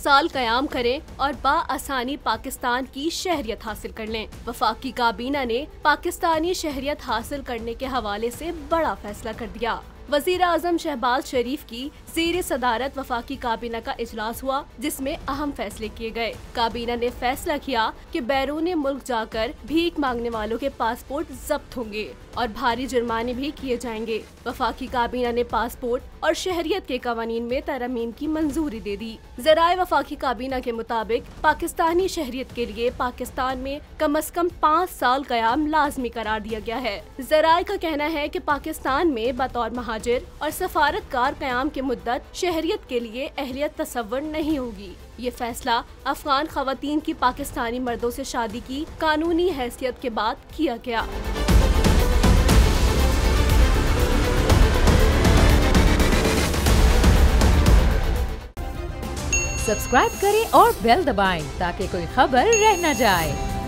साल क़याम करें और बाआसानी पाकिस्तान की शहरियत हासिल कर लें। वफाकी काबीना ने पाकिस्तानी शहरियत हासिल करने के हवाले से बड़ा फैसला कर दिया। वज़ीर आज़म शहबाज शरीफ की ज़ेर सदारत वफाकी काबीना का इजलास हुआ, जिसमें अहम फैसले किए गए। काबीना ने फैसला किया कि बैरून मुल्क जाकर भीख मांगने वालों के पासपोर्ट जब्त होंगे और भारी जुर्माने भी किए जाएंगे। वफाकी काबीना ने पासपोर्ट और शहरियत के कवानीन में तरमीम की मंजूरी दे दी। ज़राए वफाकी काबीना के मुताबिक पाकिस्तानी शहरियत के लिए पाकिस्तान में कम से कम 5 साल क़याम लाजमी करार दिया गया है। ज़राए का कहना है कि पाकिस्तान में बतौर महाजिर और सफारतकार क़याम की मुद्दत शहरियत के लिए अहलियत तसव्वुर नहीं होगी। ये फैसला अफगान ख़वातीन की पाकिस्तानी मर्दों से शादी की कानूनी हैसियत के बाद किया गया। सब्सक्राइब करें और बेल दबाएं ताकि कोई खबर रह न जाए।